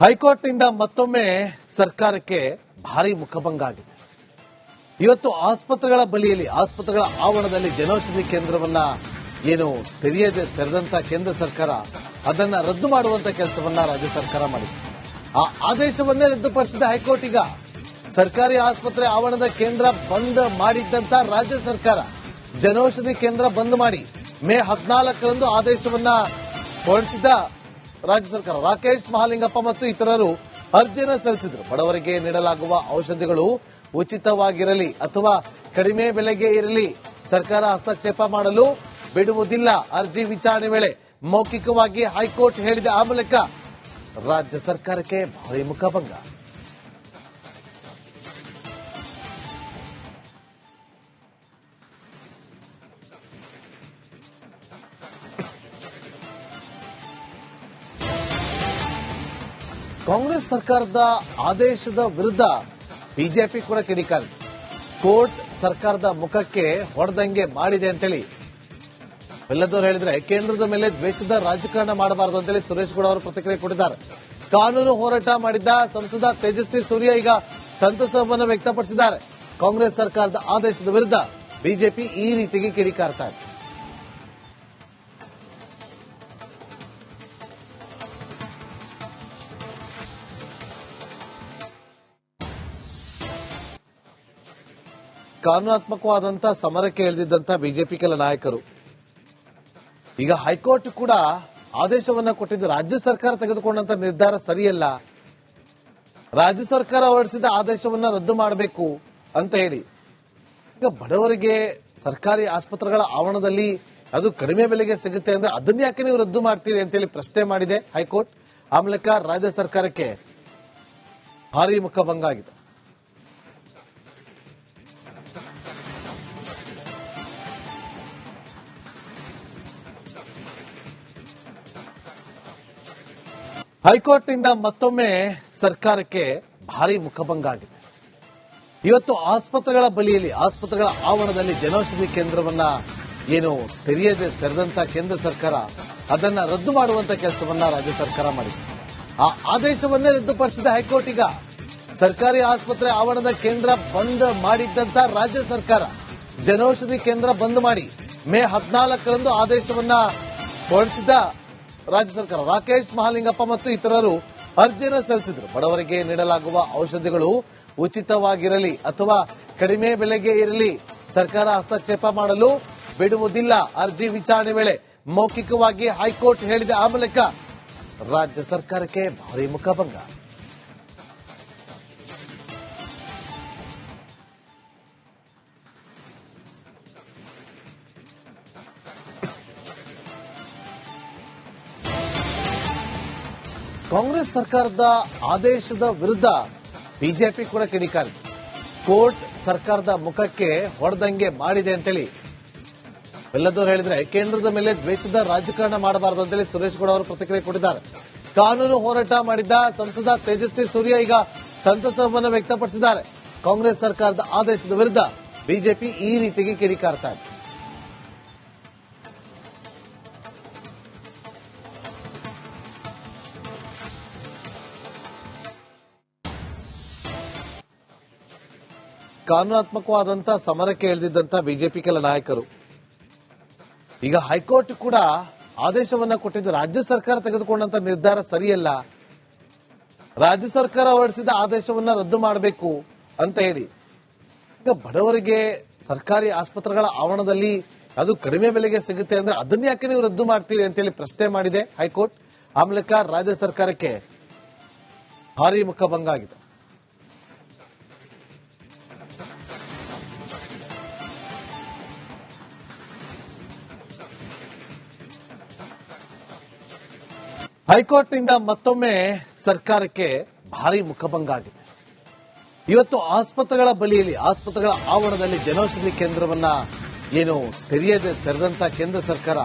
ಹೈಕೋರ್ಟ್ನಿಂದ ಮತ್ತೊಮ್ಮೆ ಸರ್ಕಾರಕ್ಕೆ ಭಾರಿ ಮುಖಭಂಗ ಆಗಿದೆ. ಇವತ್ತು ಆಸ್ಪತ್ರೆಗಳ ಬಳಿಯಲ್ಲಿ ಆಸ್ಪತ್ರೆಗಳ ಆವರಣದಲ್ಲಿ ಜನೌಷಧಿ ಕೇಂದ್ರವನ್ನ ತೆರೆದಂತ ಕೇಂದ್ರ ಸರ್ಕಾರ ಅದನ್ನ ರದ್ದು ಮಾಡುವಂತ ಕೆಲಸವನ್ನ ರಾಜ್ಯ ಸರ್ಕಾರ ಮಾಡಿದೆ. ಆ ಆದೇಶವನ್ನೇ ರದ್ದುಪಡಿಸಿದ ಹೈಕೋರ್ಟ್ ಈಗ ಸರ್ಕಾರಿ ಆಸ್ಪತ್ರೆ ಆವರಣದ ಕೇಂದ್ರ ಬಂದ್ ಮಾಡಿದ್ದಂತ ರಾಜ್ಯ ಸರ್ಕಾರ ಜನೌಷಧಿ ಕೇಂದ್ರ ಬಂದ್ ಮಾಡಿ ಮೇ 14ರಂದು ಆದೇಶವನ್ನ ಹೊರಡಿಸಿದ ರಾಜ್ಯ ಸರ್ಕಾರ. ರಾಕೇಶ್ ಮಹಾಲಿಂಗಪ್ಪ ಮತ್ತು ಇತರರು ಅರ್ಜಿಯನ್ನು ಸಲ್ಲಿಸಿದರು. ಬಡವರಿಗೆ ನೀಡಲಾಗುವ ಔಷಧಿಗಳು ಉಚಿತವಾಗಿರಲಿ ಅಥವಾ ಕಡಿಮೆ ಬೆಲೆಗೆ ಇರಲಿ, ಸರ್ಕಾರ ಹಸ್ತಕ್ಷೇಪ ಮಾಡಲು ಬಿಡುವುದಿಲ್ಲ. ಅರ್ಜಿ ವಿಚಾರಣೆ ವೇಳೆ ಮೌಖಿಕವಾಗಿ ಹೈಕೋರ್ಟ್ ಹೇಳಿದ ಆ ಮೂಲಕ ರಾಜ್ಯ ಸರ್ಕಾರಕ್ಕೆ ಭಾರಿ ಮುಖಭಂಗ. ಕಾಂಗ್ರೆಸ್ ಸರ್ಕಾರದ ಆದೇಶದ ವಿರುದ್ಧ ಬಿಜೆಪಿ ಕೂಡ ಕಿಡಿಕಾರಿದೆ. ಕೋರ್ಟ್ ಸರ್ಕಾರದ ಮುಖಕ್ಕೆ ಹೊಡೆದಂಗೆ ಮಾಡಿದೆ ಅಂತೇಳಿ ಬೆಲ್ಲದವರು ಹೇಳಿದ್ರೆ, ಕೇಂದ್ರದ ಮೇಲೆ ದ್ವೇಷದ ರಾಜಕಾರಣ ಮಾಡಬಾರದು ಅಂತೇಳಿ ಸುರೇಶ್ ಗೌಡ ಅವರು ಪ್ರತಿಕ್ರಿಯೆ ಕೊಟ್ಟಿದ್ದಾರೆ. ಕಾನೂನು ಹೋರಾಟ ಮಾಡಿದ್ದ ಸಂಸದ ತೇಜಸ್ವಿ ಸೂರ್ಯ ಈಗ ಸಂತಸವನ್ನು ವ್ಯಕ್ತಪಡಿಸಿದ್ದಾರೆ. ಕಾಂಗ್ರೆಸ್ ಸರ್ಕಾರದ ಆದೇಶದ ವಿರುದ್ಧ ಬಿಜೆಪಿ ಈ ರೀತಿಗೆ ಕಿಡಿಕಾರ್ತಾ ಇದೆ. ಕಾನೂನಾತ್ಮಕವಾದಂತಹ ಸಮರಕ್ಕೆ ಇಳಿದಿದ್ದಂತ ಬಿಜೆಪಿ ಕೆಲ ನಾಯಕರು ಈಗ ಹೈಕೋರ್ಟ್ ಕೂಡ ಆದೇಶವನ್ನ ಕೊಟ್ಟಿದ್ದು, ರಾಜ್ಯ ಸರ್ಕಾರ ತೆಗೆದುಕೊಂಡಂತ ನಿರ್ಧಾರ ಸರಿಯಲ್ಲ, ರಾಜ್ಯ ಸರ್ಕಾರ ಹೊರಡಿಸಿದ ಆದೇಶವನ್ನ ರದ್ದು ಮಾಡಬೇಕು ಅಂತ ಹೇಳಿ ಈಗ ಬಡವರಿಗೆ ಸರ್ಕಾರಿ ಆಸ್ಪತ್ರೆಗಳ ಆವರಣದಲ್ಲಿ ಅದು ಕಡಿಮೆ ಬೆಲೆಗೆ ಸಿಗುತ್ತೆ ಅಂದ್ರೆ ಅದನ್ನ ಯಾಕೆ ನೀವು ರದ್ದು ಮಾಡ್ತೀರಿ ಅಂತೇಳಿ ಪ್ರಶ್ನೆ ಮಾಡಿದೆ ಹೈಕೋರ್ಟ್. ಆ ಮೂಲಕ ರಾಜ್ಯ ಸರ್ಕಾರಕ್ಕೆ ಭಾರಿ ಮುಖಭಂಗ ಆಗಿದೆ. ಹೈಕೋರ್ಟ್ನಿಂದ ಮತ್ತೊಮ್ಮೆ ಸರ್ಕಾರಕ್ಕೆ ಭಾರಿ ಮುಖಭಂಗ ಆಗಿದೆ. ಇವತ್ತು ಆಸ್ಪತ್ರೆಗಳ ಬಳಿಯಲ್ಲಿ ಆಸ್ಪತ್ರೆಗಳ ಆವರಣದಲ್ಲಿ ಜನೌಷಧಿ ಕೇಂದ್ರವನ್ನ ತೆರೆದಂತ ಕೇಂದ್ರ ಸರ್ಕಾರ ಅದನ್ನ ರದ್ದು ಮಾಡುವಂತ ಕೆಲಸವನ್ನ ರಾಜ್ಯ ಸರ್ಕಾರ ಮಾಡಿದೆ. ಆ ಆದೇಶವನ್ನೇ ರದ್ದುಪಡಿಸಿದ ಹೈಕೋರ್ಟ್ ಈಗ ಸರ್ಕಾರಿ ಆಸ್ಪತ್ರೆ ಆವರಣದ ಕೇಂದ್ರ ಬಂದ್ ಮಾಡಿದ್ದಂತ ರಾಜ್ಯ ಸರ್ಕಾರ ಜನೌಷಧಿ ಕೇಂದ್ರ ಬಂದ್ ಮಾಡಿ ಮೇ 14ರಂದು ಆದೇಶವನ್ನ ಹೊರಡಿಸಿದ ರಾಜ್ಯ ಸರ್ಕಾರ. ರಾಕೇಶ್ ಮಹಾಲಿಂಗಪ್ಪ ಮತ್ತು ಇತರರು ಅರ್ಜಿಯನ್ನು ಸಲ್ಲಿಸಿದರು. ಬಡವರಿಗೆ ನೀಡಲಾಗುವ ಔಷಧಿಗಳು ಉಚಿತವಾಗಿರಲಿ ಅಥವಾ ಕಡಿಮೆ ಬೆಲೆಗೆ ಇರಲಿ, ಸರ್ಕಾರ ಹಸ್ತಕ್ಷೇಪ ಮಾಡಲು ಬಿಡುವುದಿಲ್ಲ. ಅರ್ಜಿ ವಿಚಾರಣೆ ವೇಳೆ ಮೌಖಿಕವಾಗಿ ಹೈಕೋರ್ಟ್ ಹೇಳಿದ ಆ ಮೂಲಕ ರಾಜ್ಯ ಸರ್ಕಾರಕ್ಕೆ ಭಾರಿ ಮುಖಭಂಗ. ಕಾಂಗ್ರೆಸ್ ಸರ್ಕಾರದ ಆದೇಶದ ವಿರುದ್ಧ ಬಿಜೆಪಿ ಕೂಡ ಕಿಡಿಕಾರಿದೆ. ಕೋರ್ಟ್ ಸರ್ಕಾರದ ಮುಖಕ್ಕೆ ಹೊಡೆದಂಗೆ ಮಾಡಿದೆ ಅಂತೇಳಿ ಬೆಲ್ಲದವರು ಹೇಳಿದ್ರೆ, ಕೇಂದ್ರದ ಮೇಲೆ ದ್ವೇಷದ ರಾಜಕಾರಣ ಮಾಡಬಾರದು ಅಂತೇಳಿ ಸುರೇಶ್ ಗೌಡ ಅವರು ಪ್ರತಿಕ್ರಿಯೆ ಕೊಟ್ಟಿದ್ದಾರೆ. ಕಾನೂನು ಹೋರಾಟ ಮಾಡಿದ್ದ ಸಂಸದ ತೇಜಸ್ವಿ ಸೂರ್ಯ ಈಗ ಸಂತಸವನ್ನು ವ್ಯಕ್ತಪಡಿಸಿದ್ದಾರೆ. ಕಾಂಗ್ರೆಸ್ ಸರ್ಕಾರದ ಆದೇಶದ ವಿರುದ್ಧ ಬಿಜೆಪಿ ಈ ರೀತಿಗೆ ಕಿಡಿಕಾರ್ತಾ ಇದೆ. ಕಾನೂನಾತ್ಮಕವಾದಂತಹ ಸಮರಕ್ಕೆ ಇಳಿದಿದ್ದಂತ ಬಿಜೆಪಿ ಕೆಲ ನಾಯಕರು ಈಗ ಹೈಕೋರ್ಟ್ ಕೂಡ ಆದೇಶವನ್ನ ಕೊಟ್ಟಿದ್ದು, ರಾಜ್ಯ ಸರ್ಕಾರ ತೆಗೆದುಕೊಂಡಂತ ನಿರ್ಧಾರ ಸರಿಯಲ್ಲ, ರಾಜ್ಯ ಸರ್ಕಾರ ಹೊರಡಿಸಿದ ಆದೇಶವನ್ನ ರದ್ದು ಮಾಡಬೇಕು ಅಂತ ಹೇಳಿ ಈಗ ಬಡವರಿಗೆ ಸರ್ಕಾರಿ ಆಸ್ಪತ್ರೆಗಳ ಆವರಣದಲ್ಲಿ ಅದು ಕಡಿಮೆ ಬೆಲೆಗೆ ಸಿಗುತ್ತೆ ಅಂದ್ರೆ ಅದನ್ನ ಯಾಕೆ ನೀವು ರದ್ದು ಮಾಡ್ತೀರಿ ಅಂತೇಳಿ ಪ್ರಶ್ನೆ ಮಾಡಿದೆ ಹೈಕೋರ್ಟ್. ಆ ಮೂಲಕ ರಾಜ್ಯ ಸರ್ಕಾರಕ್ಕೆ ಭಾರಿ ಮುಖಭಂಗ ಆಗಿದೆ. ಹೈಕೋರ್ಟ್ನಿಂದ ಮತ್ತೊಮ್ಮೆ ಸರ್ಕಾರಕ್ಕೆ ಭಾರಿ ಮುಖಭಂಗ ಆಗಿದೆ. ಇವತ್ತು ಆಸ್ಪತ್ರೆಗಳ ಬಳಿಯಲ್ಲಿ ಆಸ್ಪತ್ರೆಗಳ ಆವರಣದಲ್ಲಿ ಜನೌಷಧಿ ಕೇಂದ್ರವನ್ನ ತೆರೆದಂತ ಕೇಂದ್ರ ಸರ್ಕಾರ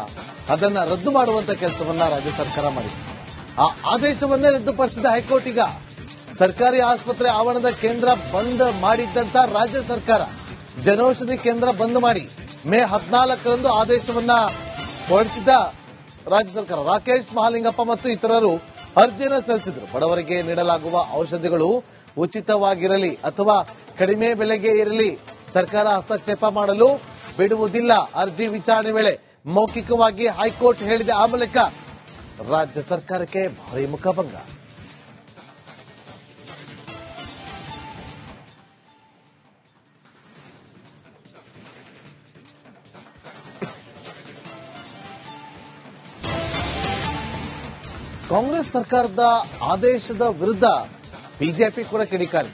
ಅದನ್ನ ರದ್ದು ಮಾಡುವಂತ ಕೆಲಸವನ್ನ ರಾಜ್ಯ ಸರ್ಕಾರ ಮಾಡಿದೆ. ಆ ಆದೇಶವನ್ನೇ ರದ್ದುಪಡಿಸಿದ ಹೈಕೋರ್ಟ್ ಈಗ ಸರ್ಕಾರಿ ಆಸ್ಪತ್ರೆ ಆವರಣದ ಕೇಂದ್ರ ಬಂದ್ ಮಾಡಿದ್ದಂತ ರಾಜ್ಯ ಸರ್ಕಾರ ಜನೌಷಧಿ ಕೇಂದ್ರ ಬಂದ್ ಮಾಡಿ ಮೇ 14ರಂದು ಆದೇಶವನ್ನ ಹೊರಡಿಸಿದ ರಾಜ್ಯ ಸರ್ಕಾರ. ರಾಕೇಶ್ ಮಹಾಲಿಂಗಪ್ಪ ಮತ್ತು ಇತರರು ಅರ್ಜಿಯನ್ನು ಸಲ್ಲಿಸಿದ್ರು. ಬಡವರಿಗೆ ನೀಡಲಾಗುವ ಔಷಧಿಗಳು ಉಚಿತವಾಗಿರಲಿ ಅಥವಾ ಕಡಿಮೆ ಬೆಲೆಗೆ ಇರಲಿ, ಸರ್ಕಾರ ಹಸ್ತಕ್ಷೇಪ ಮಾಡಲು ಬಿಡುವುದಿಲ್ಲ. ಅರ್ಜಿ ವಿಚಾರಣೆ ವೇಳೆ ಮೌಖಿಕವಾಗಿ ಹೈಕೋರ್ಟ್ ಹೇಳಿದ ಆ ಮೂಲಕ ರಾಜ್ಯ ಸರ್ಕಾರಕ್ಕೆ ಭಾರಿ ಮುಖಭಂಗ. ಕಾಂಗ್ರೆಸ್ ಸರ್ಕಾರದ ಆದೇಶದ ವಿರುದ್ಧ ಬಿಜೆಪಿ ಕೂಡ ಕಿಡಿಕಾರಿ.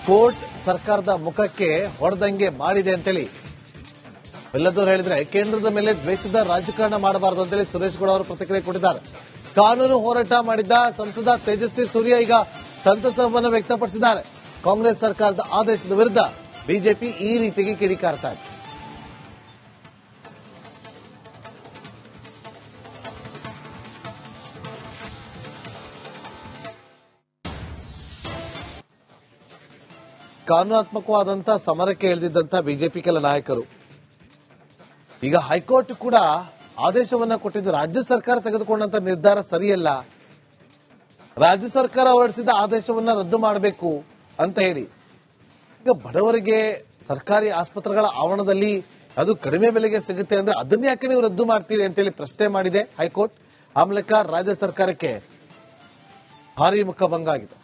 ಕೋರ್ಟ್ ಸರ್ಕಾರದ ಮುಖಕ್ಕೆ ಹೊಡೆದಂಗೆ ಮಾಡಿದೆ ಅಂತೇಳಿ ಎಲ್ಲದವರು ಹೇಳಿದ್ರೆ, ಕೇಂದ್ರದ ಮೇಲೆ ದ್ವೇಷದ ರಾಜಕಾರಣ ಮಾಡಬಾರದು ಅಂತೇಳಿ ಸುರೇಶ್ ಗೌಡ ಅವರು ಪ್ರತಿಕ್ರಿಯೆ ಕೊಟ್ಟಿದ್ದಾರೆ. ಕಾನೂನು ಹೋರಾಟ ಮಾಡಿದ್ದ ಸಂಸದ ತೇಜಸ್ವಿ ಸೂರ್ಯ ಈಗ ಸಂತಸವನ್ನು ವ್ಯಕ್ತಪಡಿಸಿದ್ದಾರೆ. ಕಾಂಗ್ರೆಸ್ ಸರ್ಕಾರದ ಆದೇಶದ ವಿರುದ್ಧ ಬಿಜೆಪಿ ಈ ರೀತಿಗೆ ಕಿಡಿಕಾರ್ತಾ ಇದೆ. ಕಾನೂನಾತ್ಮಕವಾದಂತಹ ಸಮರಕ್ಕೆ ಇಳಿದಿದ್ದಂತಹ ಬಿಜೆಪಿ ಕೆಲ ನಾಯಕರು ಈಗ ಹೈಕೋರ್ಟ್ ಕೂಡ ಆದೇಶವನ್ನ ಕೊಟ್ಟಿದ್ದು, ರಾಜ್ಯ ಸರ್ಕಾರ ತೆಗೆದುಕೊಂಡಂತ ನಿರ್ಧಾರ ಸರಿಯಲ್ಲ, ರಾಜ್ಯ ಸರ್ಕಾರ ಹೊರಡಿಸಿದ ಆದೇಶವನ್ನ ರದ್ದು ಮಾಡಬೇಕು ಅಂತ ಹೇಳಿ ಈಗ ಬಡವರಿಗೆ ಸರ್ಕಾರಿ ಆಸ್ಪತ್ರೆಗಳ ಆವರಣದಲ್ಲಿ ಅದು ಕಡಿಮೆ ಬೆಲೆಗೆ ಸಿಗುತ್ತೆ ಅಂದ್ರೆ ಅದನ್ನ ಯಾಕೆ ನೀವು ರದ್ದು ಮಾಡ್ತೀರಿ ಅಂತೇಳಿ ಪ್ರಶ್ನೆ ಮಾಡಿದೆ ಹೈಕೋರ್ಟ್. ಆ ಮೂಲಕ ರಾಜ್ಯ ಸರ್ಕಾರಕ್ಕೆ ಭಾರಿ ಮುಖಭಂಗ ಆಗಿದೆ.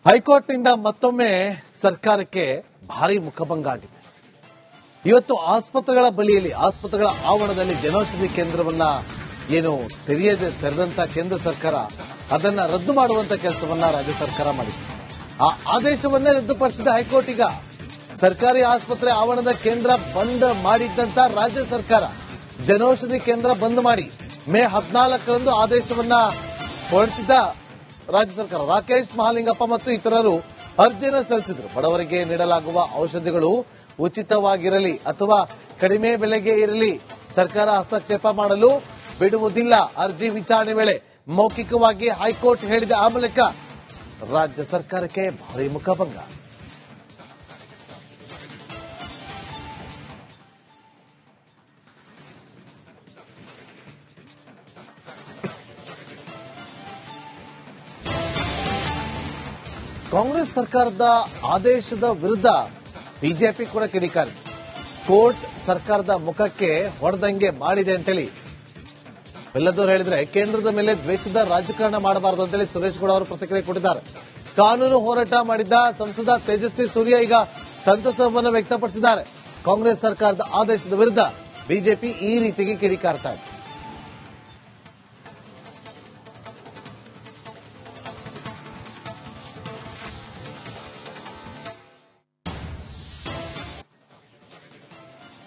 ಹೈಕೋರ್ಟ್ನಿಂದ ಮತ್ತೊಮ್ಮೆ ಸರ್ಕಾರಕ್ಕೆ ಭಾರಿ ಮುಖಭಂಗ ಆಗಿದೆ. ಇವತ್ತು ಆಸ್ಪತ್ರೆಗಳ ಬಳಿಯಲ್ಲಿ, ಆಸ್ಪತ್ರೆಗಳ ಆವರಣದಲ್ಲಿ ಜನೌಷಧಿ ಕೇಂದ್ರವನ್ನ ಏನು ತೆರೆದಂತ ಕೇಂದ್ರ ಸರ್ಕಾರ ಅದನ್ನ ರದ್ದು ಮಾಡುವಂತ ಕೆಲಸವನ್ನ ರಾಜ್ಯ ಸರ್ಕಾರ ಮಾಡಿದೆ. ಆ ಆದೇಶವನ್ನೇ ರದ್ದುಪಡಿಸಿದ ಹೈಕೋರ್ಟ್. ಈಗ ಸರ್ಕಾರಿ ಆಸ್ಪತ್ರೆ ಆವರಣದ ಕೇಂದ್ರ ಬಂದ್ ಮಾಡಿದ್ದಂತ ರಾಜ್ಯ ಸರ್ಕಾರ ಜನೌಷಧಿ ಕೇಂದ್ರ ಬಂದ್ ಮಾಡಿ ಮೇ 14ರಂದು ಆದೇಶವನ್ನ ಹೊರಡಿಸಿದ್ದ ರಾಜ್ಯ ಸರ್ಕಾರ. ರಾಕೇಶ್ ಮಹಾಲಿಂಗಪ್ಪ ಮತ್ತು ಇತರರು ಅರ್ಜಿಯನ್ನು ಸಲ್ಲಿಸಿದ್ರು. ಬಡವರಿಗೆ ನೀಡಲಾಗುವ ಔಷಧಿಗಳು ಉಚಿತವಾಗಿರಲಿ ಅಥವಾ ಕಡಿಮೆ ಬೆಲೆಗೆ ಇರಲಿ, ಸರ್ಕಾರ ಹಸ್ತಕ್ಷೇಪ ಮಾಡಲು ಬಿಡುವುದಿಲ್ಲ. ಅರ್ಜಿ ವಿಚಾರಣೆ ವೇಳೆ ಮೌಖಿಕವಾಗಿ ಹೈಕೋರ್ಟ್ ಹೇಳಿದ ಆ ಮೂಲಕ ರಾಜ್ಯ ಸರ್ಕಾರಕ್ಕೆ ಭಾರಿ ಮುಖಭಂಗ. ಕಾಂಗ್ರೆಸ್ ಸರ್ಕಾರದ ಆದೇಶದ ವಿರುದ್ಧ ಬಿಜೆಪಿ ಕೂಡ ಕಿಡಿಕಾರಿ. ಕೋರ್ಟ್ ಸರ್ಕಾರದ ಮುಖಕ್ಕೆ ಹೊಡೆದಂಗೆ ಮಾಡಿದೆ ಅಂತೇಳಿ ಎಲ್ಲದವರು ಹೇಳಿದ್ರೆ, ಕೇಂದ್ರದ ಮೇಲೆ ದ್ವೇಷದ ರಾಜಕಾರಣ ಮಾಡಬಾರದು ಅಂತೇಳಿ ಸುರೇಶ್ ಗೌಡ ಅವರು ಪ್ರತಿಕ್ರಿಯೆ ಕೊಟ್ಟಿದ್ದಾರೆ. ಕಾನೂನು ಹೋರಾಟ ಮಾಡಿದ್ದ ಸಂಸದ ತೇಜಸ್ವಿ ಸೂರ್ಯ ಈಗ ಸಂತಸವನ್ನು ವ್ಯಕ್ತಪಡಿಸಿದ್ದಾರೆ. ಕಾಂಗ್ರೆಸ್ ಸರ್ಕಾರದ ಆದೇಶದ ವಿರುದ್ಧ ಬಿಜೆಪಿ ಈ ರೀತಿಗೆ ಕಿಡಿಕಾರ್ತಾ ಇದೆ.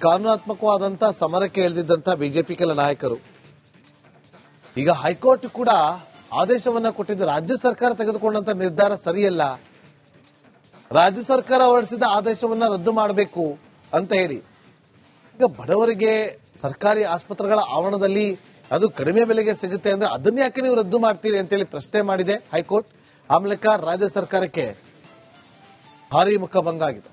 ಕಾನೂನಾತ್ಮಕವಾದಂತಹ ಸಮರಕ್ಕೆ ಇಳಿದಿದ್ದಂತಹ ಬಿಜೆಪಿ ಕೆಲ ನಾಯಕರು ಈಗ ಹೈಕೋರ್ಟ್ ಕೂಡ ಆದೇಶವನ್ನ ಕೊಟ್ಟಿದ್ದು, ರಾಜ್ಯ ಸರ್ಕಾರ ತೆಗೆದುಕೊಂಡಂತ ನಿರ್ಧಾರ ಸರಿಯಲ್ಲ, ರಾಜ್ಯ ಸರ್ಕಾರ ಹೊರಡಿಸಿದ ಆದೇಶವನ್ನ ರದ್ದು ಮಾಡಬೇಕು ಅಂತ ಹೇಳಿ ಈಗ ಬಡವರಿಗೆ ಸರ್ಕಾರಿ ಆಸ್ಪತ್ರೆಗಳ ಆವರಣದಲ್ಲಿ ಅದು ಕಡಿಮೆ ಬೆಲೆಗೆ ಸಿಗುತ್ತೆ ಅಂದ್ರೆ ಅದನ್ನ ಯಾಕೆ ನೀವು ರದ್ದು ಮಾಡ್ತೀರಿ ಅಂತೇಳಿ ಪ್ರಶ್ನೆ ಮಾಡಿದೆ ಹೈಕೋರ್ಟ್. ಆ ಮೂಲಕ ರಾಜ್ಯ ಸರ್ಕಾರಕ್ಕೆ ಭಾರಿ ಮುಖಭಂಗ ಆಗಿದೆ.